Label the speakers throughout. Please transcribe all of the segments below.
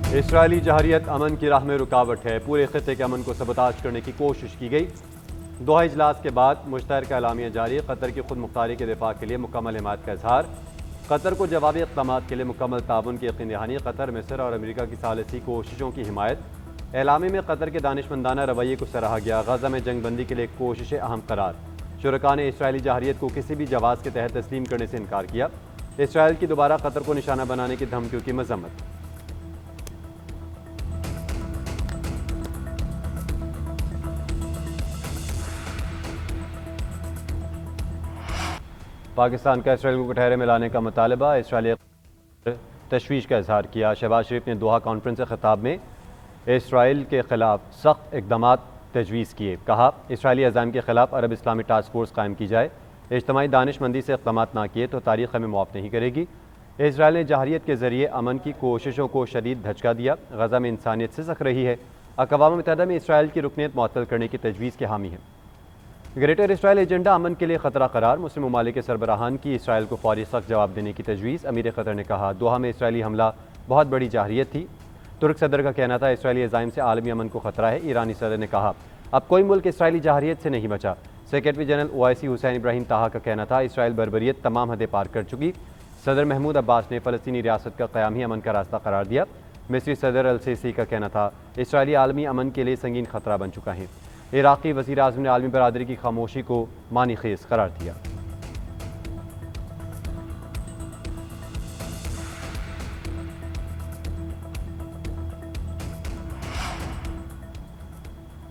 Speaker 1: Israeli जहरियत अमन की राह में रुकावट है। पूरे खित्ते के अमन को सबताज करने की कोशिश की गई। दोहा इजलास के बाद मुश्तरका एलामिया जारी। कतर की खुद मुख्तारी के दिफा के लिए मुकम्मल हिमायत का इजहार। कतर को जवाबी इक़दामात के लिए मुकम्मल ताउन की यकीन दहानी। कतर, मिस्र और अमेरिका की सालिसी कोशिशों की हिमायत। एलामी में कतर के दानिशमंदाना रवैये को सराहा गया। गजा में जंग बंदी के लिए कोशिशें अहम करार। शुरका ने इसराइली जहरियत को किसी भी जवाज़ के तहत तस्लीम करने से इनकार किया। इसराइल की दोबारा कतर को निशाना बनाने की धमकियों की मजम्मत। पाकिस्तान का इसराइल को कटहरे में लाने का मुतालबा। इसराइली तशवीश का इजहार किया। शहबाज शरीफ ने दोहा कॉन्फ्रेंस से खिताब में इसराइल के खिलाफ सख्त इकदाम तजवीज़ किए। कहा, इसराइली अज़ाइम के खिलाफ अरब इस्लामी टास्क फोर्स कायम की जाए। इज्तमाही दानिशमंदी से इकदाम ना किए तो तारीख़ हमें मुआफ़ नहीं करेगी। इसराइल ने जहरियत के ज़रिए अमन की कोशिशों को शदीद धचका दिया। गजा में इंसानियत सिसक रही है। अक़वाम मुत्तहिदा में इसराइल की रुकनीत मुअत्तल करने की तजवीज़ के हामी है। ग्रेटर इसराइल एजेंडा अमन के लिए खतरा करार। मुस्लिम ममालिक के सरबराहान की इसराइल को फौरी सख्त जवाब देने की तजवीज़। अमीर कतर ने कहा, दोहा में इसराइली हमला बहुत बड़ी जहरियत थी। तुर्क सदर का कहना था, इसराइली अज़ाइम से आलमी अमन को खतरा है। ईरानी सदर ने कहा, अब कोई मुल्क इसराइली जहरियत से नहीं बचा। Secretary general OIC Hussain Ibrahim ताहा का कहना था, इसराइल बर्बरियत तमाम हदें पार कर चुकी। सदर महमूद अब्बास ने फ़लस्तीनी रियासत का क़याम ही अमन का रास्ता करार दिया। मिस्री सदर अल-सीसी का कहना था, इसराइली आलमी अमन के लिए संगीन खतरा बन चुका है। इराक़ी वज़ीर आज़म ने आलमी बरादरी की खामोशी को मानी खेज़ करार दिया।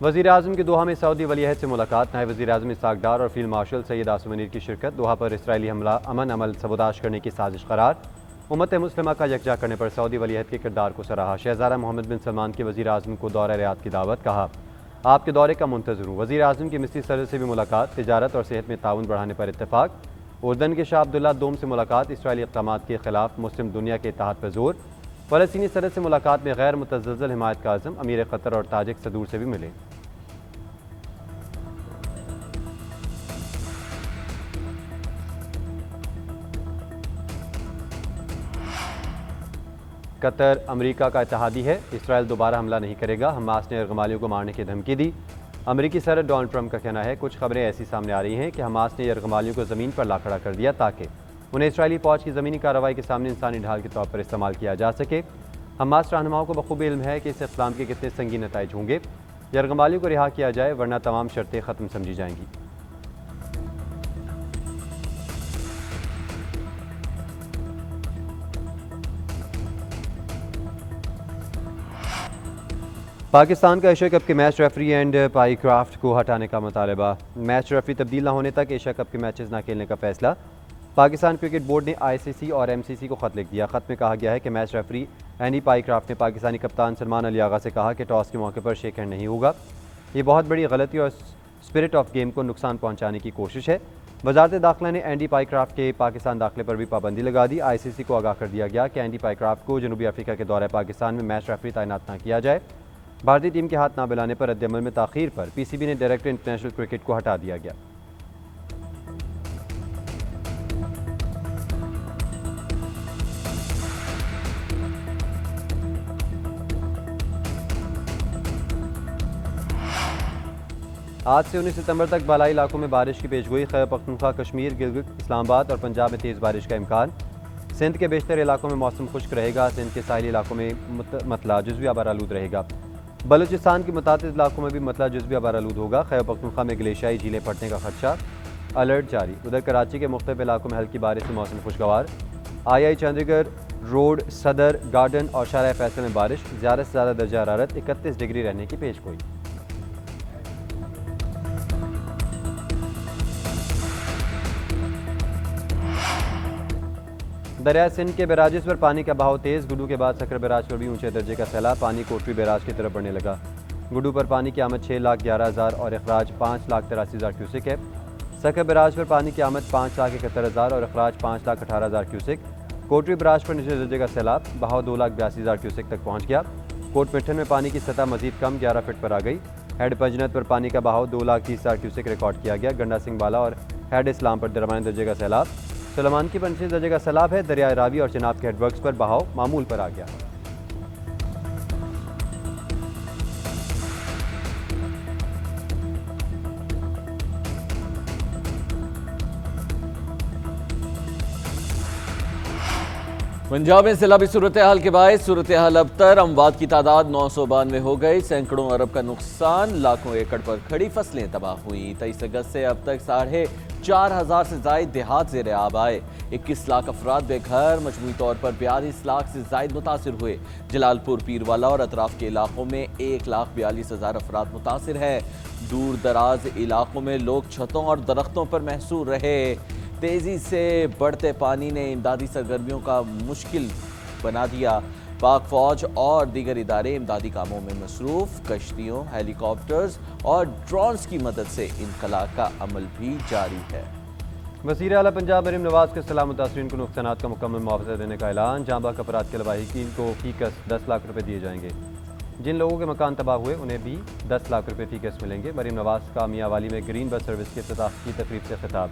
Speaker 1: वज़ीर आज़म की दोहा में सऊदी वलीअहद से मुलाकात। नायब वज़ीर आज़म इसहाक़ डार और फील्ड मार्शल सैयद आसिम मुनीर की शिरकत। दोहा पर इसराइली हमला अमन अमल सबोताश करने की साजिश करार। उम्मत मुस्लिमा का यकजा करने पर सऊदी वलीअहद के किरदार को सराहा। शहज़ादा मोहम्मद बिन सलमान की वज़ीर आज़म को दौरा रियाद की दावत। कहा, आपके दौरे का मुंतज़िर हूँ। वज़ीर आज़म की मिस्री सदर से भी मुलाकात। तिजारत और सेहत में ताउन बढ़ाने पर इत्तेफाक। उर्दन के शाह अब्दुल्ला दोम से मुलाकात। इसराइली इक़दामात के खिलाफ मुस्लिम दुनिया के इत्तेहाद पर जोर। फ़लस्तीनी सदर से मुलाकात में गैर मुतज़्ज़ल हिमायत का आज़म। अमीर कतर और ताजिक सदूर से भी मिले। कतर अमेरिका का इत्तेहादी है। इसराइल दोबारा हमला नहीं करेगा। हमास ने यरगमालियों को मारने की धमकी दी। अमेरिकी सदर डोनाल्ड ट्रंप का कहना है, कुछ खबरें ऐसी सामने आ रही हैं कि हमास ने यरगमालियों को ज़मीन पर ला खड़ा कर दिया ताकि उन्हें इसराइली फ़ौज की ज़मीनी कार्रवाई के सामने इंसानी ढाल के तौर पर इस्तेमाल किया जा सके। हमास रहनुमाओं को बखूबी इल्म है कि इस इक़दाम के कितने संगीन नताइज होंगे। यरगमालियों को रिहा किया जाए वरना तमाम शर्तें ख़त्म समझी जाएंगी। पाकिस्तान का एशिया कप के match referee and pi craft को हटाने का मुतालबा। मैच रेफरी तब्दील न होने तक एशिया कप के मैचेस न खेलने का फैसला। पाकिस्तान क्रिकेट बोर्ड ने ICC और MCC को ख़त लिख दिया। ख़त में कहा गया है कि मैच रेफरी एंडी पाई क्राफ्ट ने पाकिस्तानी कप्तान सलमान अली आगा से कहा कि टॉस के मौके पर शेक हैंड नहीं होगा। ये बहुत बड़ी गलती और स्पिरिट ऑफ गेम को नुकसान पहुँचाने की कोशिश है। वजारत दाखिला ने एंडी पाई क्राफ्ट के पाकिस्तान दाखिले पर भी पाबंदी लगा दी। ICC को आगाह कर दिया गया कि एंडी पाई क्राफ्ट को जनूबी अफ्रीका के दौरे पाकिस्तान में मैच रेफरी तैनात न किया जाए। भारतीय टीम के हाथ ना मिलाने पर रद्द-ए-अमल में ताख़ीर पर PCB ने डायरेक्टर इंटरनेशनल क्रिकेट को हटा दिया गया। आज से 19 सितंबर तक बालाई इलाकों में बारिश की पेशगोई। खैबर पख्तूनख्वा, कश्मीर, गिलगित, इस्लामाबाद और पंजाब में तेज़ बारिश का इम्कान। सिंध के बेशतर इलाकों में मौसम खुश्क रहेगा। सिंध के साहिली इलाकों में मतला जुज़वी आबारालूद रहेगा। बलूचिस्तान के मुतादिद इलाकों में भी मतला जुज़वी आबारालूद होगा। खैबर पख्तूनख्वा में ग्लेशियाई झीलें फटने का खदशा। अलर्ट जारी। उधर कराची के मुख्तलिफ इलाकों में हल्की बारिश से मौसम खुशगवार। II चंडीगढ़ रोड, सदर, गार्डन और शाहराह फैसल में बारिश। ज़्यादा से ज़्यादा दर्जा हरारत 31 डिग्री रहने की पेशगोई। दरिया सिंध के बैराजेस पर पानी का बहाव तेज़। गुड्डू के बाद सकर बैराज पर भी ऊंचे दर्जे का सैलाब। पानी कोटरी बैराज की तरफ बढ़ने लगा। गुड्डू पर पानी की आमद 6,11,000 और अखराज 5,83,000 क्यूसिक है। सकर बैराज पर पानी की आमद 5,71,000 और अखराज 5,18,000 क्यूसिक। कोटरी बैराज पर निचले दर्जे का सैलाब। बहाव 2,82,000 क्यूसिक तक पहुँच गया। कोट मिठन में पानी की सतह मजीद कम 11 फिट पर आ गई। हेड पंजनत पर पानी का बहाव 2,30,000 क्यूसिक रिकॉर्ड किया गया। गंडा सिंह बाला और हेड इस्लाम पर दरमियाने दर्जे का सैलाब। सलमान की 25 दर्जे का सैलाब है। दरिया रावी और चिनाब के हेडवर्क्स पर बहाव मामूल पर आ गया।
Speaker 2: पंजाब में सैलाबी सूरत हाल के बायस सूरत हाल अबतर अमवात की तादाद 992 हो गई। सैकड़ों अरब का नुकसान, लाखों एकड़ पर खड़ी फसलें तबाह हुई। 23 अगस्त से अब तक 4,500 से जायद देहात ज़ेर आब आए। 21 लाख अफराद बेघर, मजमूई तौर पर 42 लाख से जायद मुतासिर हुए। जलालपुर, पीरवाला और अतराफ के इलाकों में 1,42,000 अफराद मुतासिर है। दूर दराज इलाकों में लोग छतों और दरख्तों पर महसूर रहे। तेजी से बढ़ते पानी ने इमदादी सरगर्मियों का मुश्किल बना दिया। पाक फौज और दीगर इदारे इमदादी कामों में मसरूफ। कश्तियों, हेलीकॉप्टर्स और ड्रोन्स की मदद से इनखला का अमल भी जारी है।
Speaker 1: वज़ीर आला पंजाब मरीम नवाज के सलाह मुतासरीन को नुकसानात का मुकम्मल मुआवजा देने का ऐलान। जाँ बाग अपराध के लवाहिकीन को फीकस 10 लाख रुपये दिए जाएंगे। जिन लोगों के मकान तबाह हुए उन्हें भी 10 लाख रुपये फीकस मिलेंगे। मरीम नवाज का मियांवाली में ग्रीन बस सर्विस के इफ्तिताह की तकरीब से खिताब।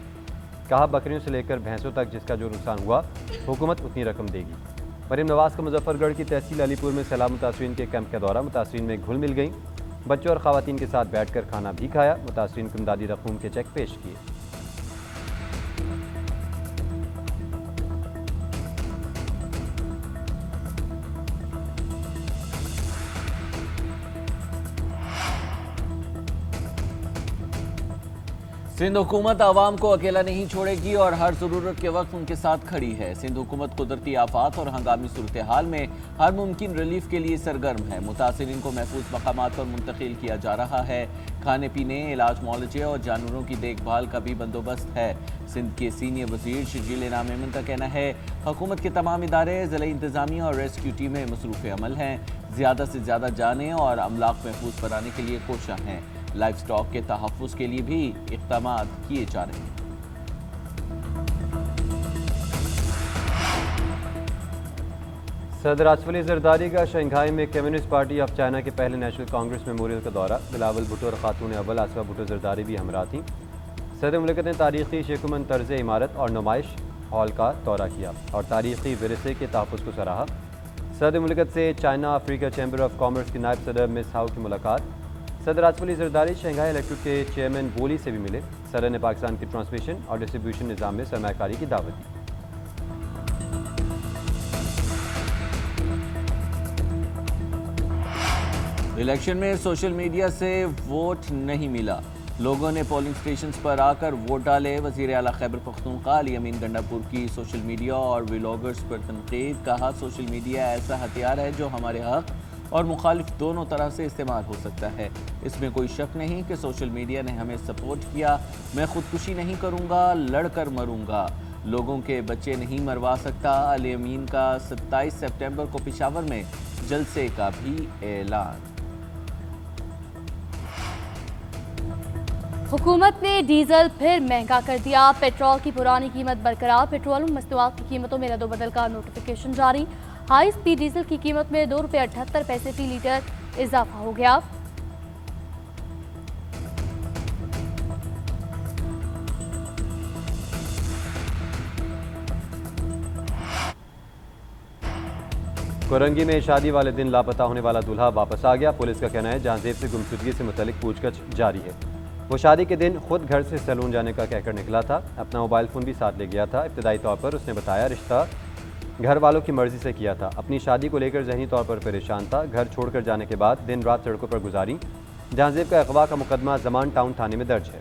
Speaker 1: कहा, बकरियों से लेकर भैंसों तक जिसका जो नुकसान हुआ हुकूमत उतनी रकम देगी। मरीम नवाज का मुजफ्फरगढ़ की तहसील अलीपुर में सैलाब मुतासरीन के कैंप का दौरा। मुतासरीन में घुल मिल गई। बच्चों और ख़वातीन के साथ बैठ कर खाना भी खाया। मुतासरीन को इमदादी रकूम के चेक पेश किए।
Speaker 2: सिंध हुकूमत आवाम को अकेला नहीं छोड़ेगी और हर ज़रूरत के वक्त उनके साथ खड़ी है। सिंध हुकूमत कुदरती आफात और हंगामी सूरत हाल में हर मुमकिन रिलीफ के लिए सरगर्म है। मुतासिरीन को महफूज मकामात पर मुंतकिल किया जा रहा है। खाने पीने, इलाज, मुआलजे और जानवरों की देखभाल का भी बंदोबस्त है। सिंध के सीनियर वजीर शजील इनाम मेमन का कहना है, हुकूमत के तमाम इदारे, ज़िला इंतज़ामिया और रेस्क्यू टीमें मसरूफ़ अमल हैं। ज़्यादा से ज़्यादा जानें और अमलाक महफूज कराने के लिए कोशिश हैं। लाइफ स्टॉक के तहफ़्फ़ुज़ के लिए भी इक़दामात किए जा रहे हैं।
Speaker 1: सदर आसिफ अली ज़रदारी का शंघाई में कम्युनिस्ट पार्टी ऑफ चाइना के पहले नेशनल कांग्रेस मेमोरियल का दौरा। बिलावल भुट्टो और खातून अव्वल आसिफा भुट्टो ज़रदारी भी हमरा थी। सदर मुल्क ने तारीख़ी शेकुमन तर्ज़ इमारत और नुमाइश हॉल का दौरा किया और तारीख़ी विरसे के तहफ़्फ़ुज़ को सराहा। सदर मुल्क से China Africa chamber of commerce की नायब सदर मिस हाउ की मुलाकात। सदर आसिफ अली ज़रदारी शंघाई इलेक्ट्रिक के चेयरमैन बोली से भी मिले। सदर ने पाकिस्तान की ट्रांसमिशन और डिस्ट्रीब्यूशन निज़ाम में सरमायाकारी की दावत दी।
Speaker 2: इलेक्शन में सोशल मीडिया से वोट नहीं मिला, लोगों ने पोलिंग स्टेशन पर आकर वोट डाले। वज़ीर आला खैबर पख्तूनख्वा अली अमीन गंडापुर की सोशल मीडिया और व्लॉगर्स पर तनकीद। कहा, सोशल मीडिया ऐसा हथियार है जो हमारे हक और मुखालिफ दोनों तरह से इस्तेमाल हो सकता है। इसमें कोई शक नहीं कि सोशल मीडिया ने हमें सपोर्ट किया। मैं खुदकुशी नहीं करूँगा, लड़कर मरूँगा, लोगों के बच्चे नहीं मरवा सकता। अली अमीन का 27 सितंबर को पेशावर में जलसे का भी ऐलान।
Speaker 3: हुकूमत ने डीजल फिर महंगा कर दिया। पेट्रोल की पुरानी कीमत बरकरार। पेट्रोल और मस्तूआत की कीमतों में रद्दोबदल का नोटिफिकेशन जारी। हाई स्पीड डीजल की कीमत में ₹2.78 फी लीटर इजाफा हो गया।
Speaker 1: कोरंगी में शादी वाले दिन लापता होने वाला दूल्हा वापस आ गया। पुलिस का कहना है जहांजेब से गुमशुदगी से मुतल्लिक पूछताछ जारी है। वो शादी के दिन खुद घर से सैलून जाने का कहकर निकला था। अपना मोबाइल फ़ोन भी साथ ले गया था। इब्तदाई तौर पर उसने बताया रिश्ता घर वालों की मर्ज़ी से किया था। अपनी शादी को लेकर ज़हनी तौर पर परेशान था। घर छोड़कर जाने के बाद दिन रात सड़कों पर गुजारी। जहांजेब का अगवा का मुकदमा ज़मान टाउन थाने में दर्ज है।